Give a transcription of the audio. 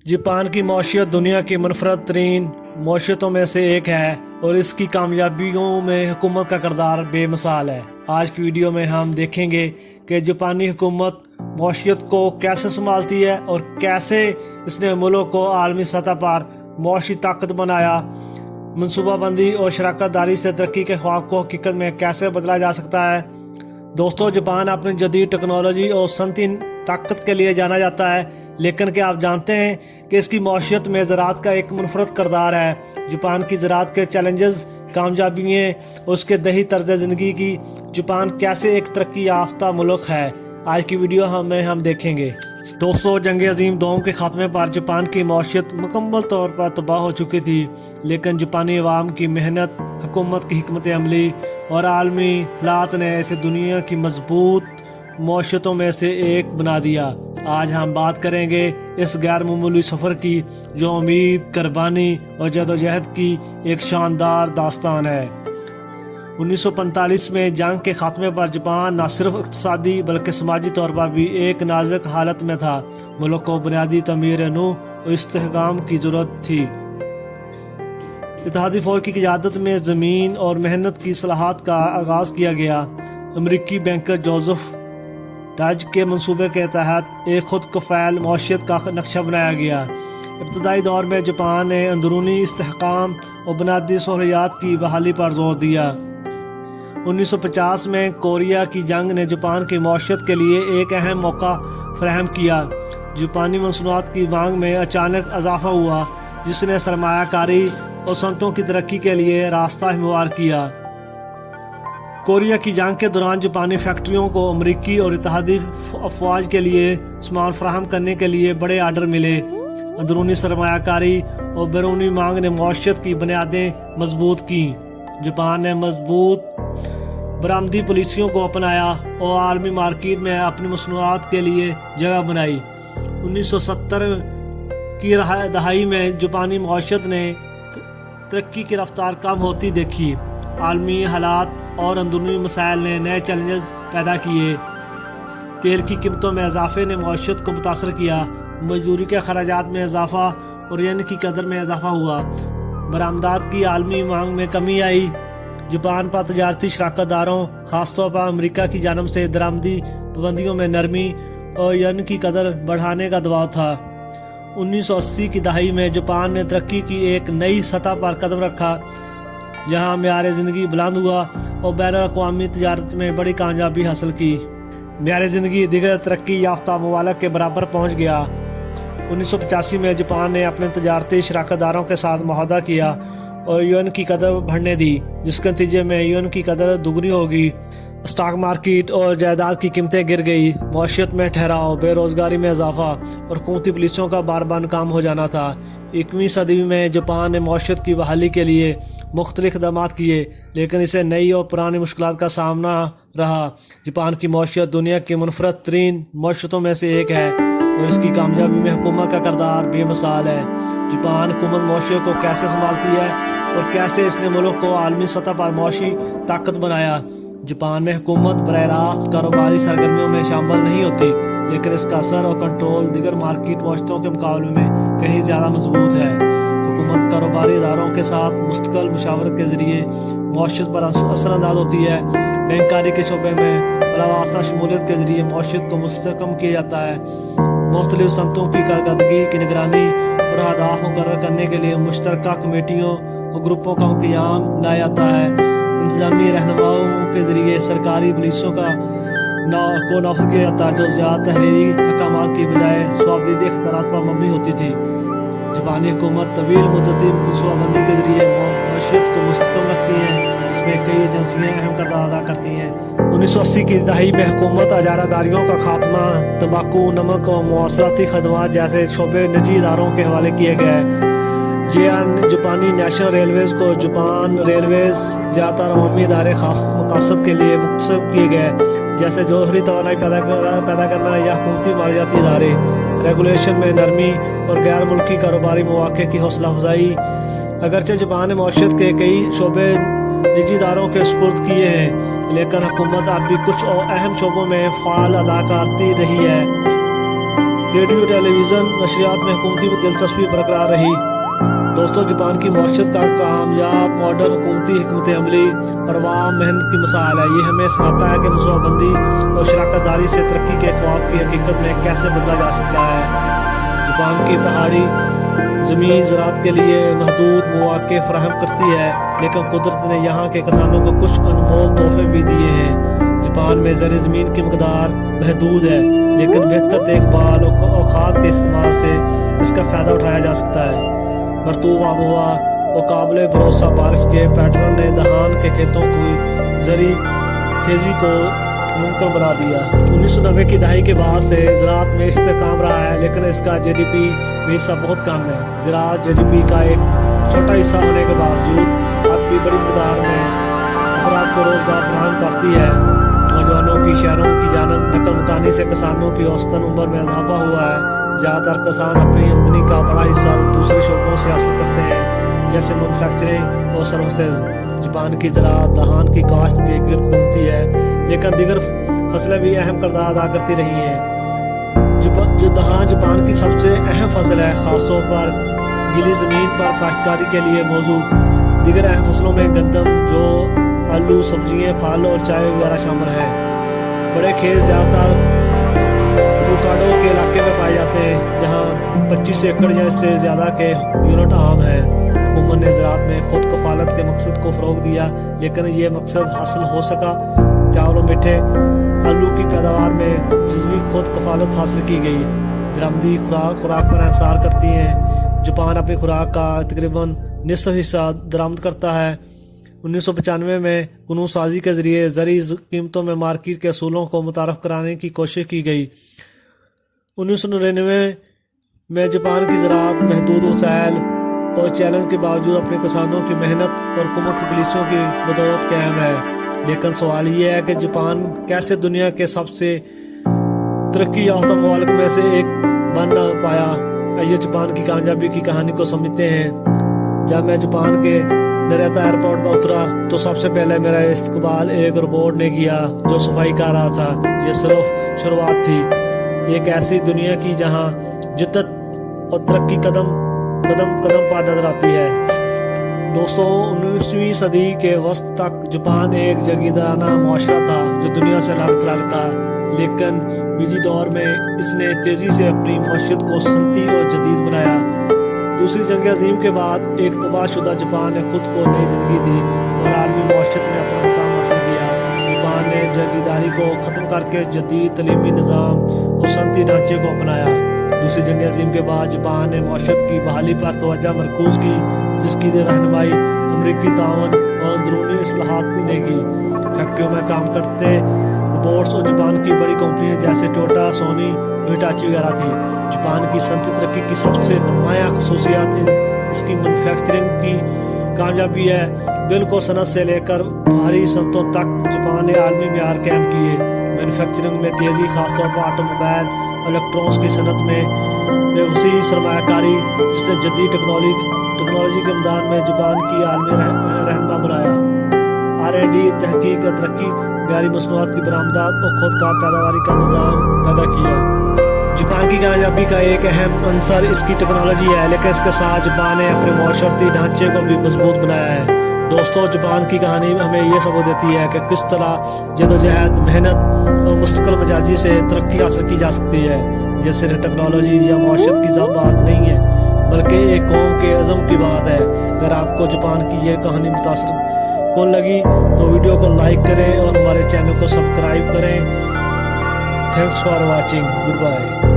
Japan की मौशियत दुनिया की मुनफरद तरीन मौशियतों में से एक है और इसकी कामयाबियों में हुकूमत का किरदार बेमिसाल है। आज की वीडियो में हम देखेंगे कि जापानी हुकूमत मौशियत को कैसे संभालती है और कैसे इसने मुल्क को आलमी सतह पर मौशी ताकत बनाया। मनसूबाबंदी और शराकत दारी से तरक्की के ख्वाब को हकीकत में कैसे बदला जा सकता है। दोस्तों, जापान अपनी जदीद टेक्नोलॉजी और सनती ताकत के लिए जाना जाता है, लेकिन क्या आप जानते हैं कि इसकी मौशियत में ज़राअत का एक मुनफरद किरदार है। जापान की ज़राअत के चैलेंजेस, कामयाबियाँ और उसके दही तर्ज ज़िंदगी की जापान कैसे एक तरक्की याफ्ता मुल्क है, आज की वीडियो में हम देखेंगे। दोस्तों, जंग अजीम दोम के खात्मे पर जापान की मौशियत मुकम्मल तौर पर तबाह हो चुकी थी, लेकिन जापानी अवाम की मेहनत, हुकूमत की हिकमत अमली और आलमी हालात ने इसे दुनिया की मजबूत मौशियतों में से एक बना दिया। आज हम बात करेंगे इस गैर मामूली सफ़र की, जो उम्मीद, कुर्बानी और जदोजहद की एक शानदार दास्तान है। 1945 में जंग के खात्मे पर जापान न सिर्फ इक़्तिसादी बल्कि समाजी तौर पर भी एक नाजुक हालत में था। मुल्क को बुनियादी तमीर नू और इस्तेहकाम की ज़रूरत थी। इत्तेहादी फ़ौज की क़यादत में ज़मीन और मेहनत की सलाहत का आगाज़ किया गया। अमरीकी बैंकर जोसेफ डज के मंसूबे के तहत एक खुद कफ़ैल मौशियत का नक्शा बनाया गया। इब्तदाई दौर में जापान ने अंदरूनी इस्तेहकाम और बुनियादी सहूलियात की बहाली पर जोर दिया। 1950 में कोरिया की जंग ने जापान की मौशियत के लिए एक अहम मौका फराहम किया। जापानी मसनूआत की मांग में अचानक इजाफा हुआ, जिसने सरमायाकारी और सनतों की तरक्की के लिए रास्ता हमवार किया। कोरिया की जंग के दौरान जापानी फैक्ट्रियों को अमरीकी और इत्तेहादी अफवाज के लिए सामान फराहम करने के लिए बड़े आर्डर मिले। अंदरूनी सरमायाकारी और बैरूनी मांग ने मौशियत की बुनियादें मजबूत की। जापान ने मजबूत बरामदी पॉलिसियों को अपनाया और आलमी मार्केट में अपनी मसनूआत के लिए जगह बनाई। 1970 की दहाई में जापानी मौशियत ने तरक्की की रफ्तार कम होती देखी। आलमी हालात और अंदरूनी मसाइल ने नए चैलेंजेस पैदा किए। तेल की कीमतों में इजाफे ने मौशियत को मुतासर किया। मजदूरी के खर्चात में इजाफा और येन की कदर में इजाफा हुआ। बरामदात की आलमी मांग में कमी आई। जापान पर तजारती शराकतदारों, खासतौर पर अमेरिका की जानब से दरामदी पाबंदियों में नरमी और येन की कदर बढ़ाने का दबाव था। 1980 की दहाई में जापान ने तरक्की की एक नई सतह पर कदम रखा, जहाँ मेयार ज़िंदगी बुलंद हुआ और बैनुल-अक़वामी तजारत में बड़ी कामयाबी हासिल की। मेयार ज़िंदगी दीगर तरक्की याफ्ता ममालिक के बराबर पहुँच गया। 1985 में जापान ने अपने तजारती शराकतदारों के साथ मुआहदा किया और यूएन की कदर बढ़ने दी, जिसके नतीजे में यूएन की कदर दुगनी होगी। स्टॉक मार्केट और जायदाद की कीमतें गिर गई। मौशियत में ठहराव, बेरोज़गारी में इजाफा और हुकूमती पुलिसों का बार बार नाकाम हो जाना था। 21वीं सदी में जापान ने मौशियत की बहाली के लिए मुख्तलिफ इक़दाम किए, लेकिन इसे नई और पुरानी मुश्किलात का सामना रहा। जापान की मौशियत दुनिया की मुनफरद तरीन मौशियतों में से एक है और इसकी कामयाबी में हुकूमत का किरदार बेमिसाल है। जापान हुकूमत मौशियत को कैसे संभालती है और कैसे इसने मुल्क को आलमी सतह पर मौशी ताकत बनाया। जापान में हुकूमत बराह रास्त कारोबारी सरगर्मियों में शामिल नहीं होती, लेकिन इसका असर और कंट्रोल दीगर मार्केट मौशियतों के मुकाबले में कहीं ज़्यादा मजबूत है। हुकूमत कारोबारी इदारों के साथ मुस्तकिल मुशावरत के ज़रिए मौशियत पर असरअंदाज होती है। बैंकारी के शोबे में बलावास्ता शमूलियत के ज़रिए मौशियत को मुस्तहकम किया जाता है। मुख्तलिफ सनतों की कारकर्दगी की निगरानी और अहदाफ मुकर्रर करने के लिए मुश्तरका कमेटियों और ग्रुपों का क़याम लाया जाता है। इंतजामी रहनुमाओं के ज़रिए सरकारी पुलिसों को नाफिज किया जाता है, जो ज़्यादा तहरीरी अहकामात की बजाय स्वाबदीदी ख़तरात पर मबनी होती थी। जापानी हुकूमत तवील मुद्दती मनसूबाबंदी के ज़रिए मौशियत को मुस्तहकम रखती है। इसमें कई एजेंसियाँ अहम किरदार अदा करती हैं। 1980 की दहाई में हुकूमत अजारादारियों का खात्मा, तंबाकू, नमक और मुआसराती खदमात जैसे शोबे निजी इदारों के हवाले किए गए। जापानी नेशनल रेलवेज़ को जापान रेलवेज़ ज़्यादातर अवामी इदारे खास मकसद के लिए मुख्तसब किए गए, जैसे जोहरी तवानाई पैदा करना या हुकूमती मालियाती इदारे। रेगुलेशन में नरमी और गैर मुल्की कारोबारी मौक़े की हौसला अफजाई। अगरचे जापान ने मौशियत के कई शोबे निजी इदारों के सुपुर्द किए हैं, लेकिन हुकूमत अब भी कुछ और अहम शोबों में फ़ाल अदा करती रही है। ریڈیو ٹیلی ویژن نشریات میں حکومتی دلچسپی برقرار رہی۔ دوستو جاپان کی معیشت کا کامیاب ماڈل حکومتی حکمت عملی اور عوام محنت کی مثال ہے۔ یہ ہمیں سکھاتا ہے کہ منصوبہ بندی اور شراکت داری سے ترقی کے خواب کی حقیقت میں کیسے بدلا جا سکتا ہے۔ جاپان کی پہاڑی زمین زراعت کے لیے محدود مواقع فراہم کرتی ہے، لیکن قدرت نے یہاں کے کسانوں کو کچھ انمول تحفے بھی دیے ہیں۔ جاپان میں زرعی زمین کی مقدار محدود ہے، لیکن بہتر دیکھ بھال اور کھاد کے استعمال سے اس کا فائدہ اٹھایا جا سکتا ہے۔ مرطوب آب و ہوا اور قابل بھروسہ بارش کے پیٹرن نے دہان کے کھیتوں کی زرعی کھیتی کو ممکن بنا دیا۔ 1990 کی دہائی کے بعد سے زراعت میں استحکام رہا ہے، لیکن اس کا GDP میں حصہ بہت کم ہے۔ زراعت GDP کا ایک چھوٹا حصہ ہونے کے باوجود اب بھی بڑی مقدار میں افراد کو روزگار فراہم کرتی ہے۔ نوجوانوں کی شہروں کی جانب نقل مکانی سے کسانوں کی اوسطاً عمر میں اضافہ ہوا ہے۔ زیادہ تر کسان اپنی آمدنی کا بڑا حصہ دوسرے شعبوں سے حاصل کرتے ہیں، جیسے مینوفیکچرنگ اور سروسز۔ جاپان کی زراعت دہان کی کاشت کے گرد گھومتی ہے، لیکن دیگر فصلیں بھی اہم کردار ادا کرتی رہی ہیں۔ جو دہان جاپان کی سب سے اہم فصل ہے، خاص طور پر گیلی زمین پر کاشتکاری کے لیے موزوں۔ دیگر اہم فصلوں میں گندم، جو، آلو، سبزیاں، پھل اور چائے وغیرہ شامل ہیں۔ بڑے کھیت زیادہ تر ہوکائیڈو کے علاقے میں پائے جاتے ہیں، جہاں 25 ایکڑ یا اس سے زیادہ کے یونٹ عام ہیں۔ حکومت نے زراعت میں خود کفالت کے مقصد کو فروغ دیا، لیکن یہ مقصد حاصل ہو سکا۔ چاول اور میٹھے آلو کی پیداوار میں جزوی خود کفالت حاصل کی گئی۔ درآمدی خوراک پر انحصار کرتی ہیں۔ جاپان اپنی خوراک کا تقریباً نصف حصہ درآمد کرتا ہے۔ 1995 میں قانون سازی کے ذریعے زرعی قیمتوں میں مارکیٹ کے اصولوں کو متعارف کرانے کی کوشش کی گئی۔ 1999 میں جاپان کی زراعت محدود وسائل اور چیلنج کے باوجود اپنے کسانوں کی محنت اور حکومت کی پالیسیوں کی بدولت قائم ہے۔ لیکن سوال یہ ہے کہ جاپان کیسے دنیا کے سب سے ترقی یافتہ ممالک میں سے ایک بن نہ پایا؟ آئیے جاپان کی کامیابی کی کہانی کو سمجھتے ہیں۔ جب میں جاپان کے ناریتا ایئرپورٹ پر اترا تو سب سے پہلے میرا استقبال ایک روبوٹ نے کیا جو صفائی کر رہا تھا۔ یہ صرف شروعات تھی ایک ایسی دنیا کی جہاں جدت اور ترقی قدم پر نظر آتی ہے۔ دوستو، 19ویں صدی کے وسط تک جاپان ایک جاگیردارانہ معاشرہ تھا جو دنیا سے الگ تھلگ تھا، لیکن میجی دور میں اس نے تیزی سے اپنی معیشت کو صنعتی اور جدید بنایا۔ دوسری جنگ عظیم کے بعد ایک تباہ شدہ جاپان نے خود کو نئی زندگی دی اور عالمی معیشت میں اپنا مقام حاصل کیا۔ جاپان نے جاگیرداری کو ختم کر کے جدید تعلیمی نظام اور صنعتی ڈھانچے کو اپنایا۔ دوسری جنگ عظیم کے بعد جاپان نے معیشت کی بحالی پر توجہ مرکوز کی، جس کی رہنمائی امریکی تعاون اور اندرونی اصلاحات نے کی۔ فیکٹریوں میں کام کرتے روبوٹس اور جاپان کی بڑی کمپنیاں جیسے ٹوٹا، سونی، ہیٹاچی وغیرہ تھی۔ جاپان کی صنعتی ترقی کی سب سے نمایاں خصوصیت اس کی مینوفیکچرنگ کی کامیابی ہے۔ بالکل صنعت سے لے کر بھاری صنعتوں تک جاپان نے عالمی معیار قائم کیے۔ مینوفیکچرنگ میں تیزی، خاص طور پر آٹو موبائل، الیکٹرونکس کی صنعت میں وسیع سرمایہ کاری، جس نے جدید ٹیکنالوجی کے میدان میں جاپان کی عالمی رہنما بنایا۔ R&D، تحقیق اور ترقی، معیاری مصنوعات کی برآمدات اور خود کار پیداواری کا نظام پیدا کیا۔ جاپان کی کامیابی کا ایک اہم عنصر اس کی ٹیکنالوجی ہے، لیکن اس کے ساتھ جاپان نے اپنے معاشرتی ڈھانچے کو بھی مضبوط بنایا ہے۔ دوستو، جاپان کی کہانی ہمیں یہ ثبوت دیتی ہے کہ کس طرح جدوجہد، محنت اور مستقل مزاجی سے ترقی حاصل کی جا سکتی ہے۔ یہ صرف ٹیکنالوجی یا معیشت کی بات نہیں ہے، بلکہ ایک قوم کے عزم کی بات ہے۔ اگر آپ کو جاپان کی یہ کہانی متاثر کن لگی تو ویڈیو کو لائک کریں اور ہمارے چینل کو سبسکرائب کریں۔ Thanks for watching. Good bye.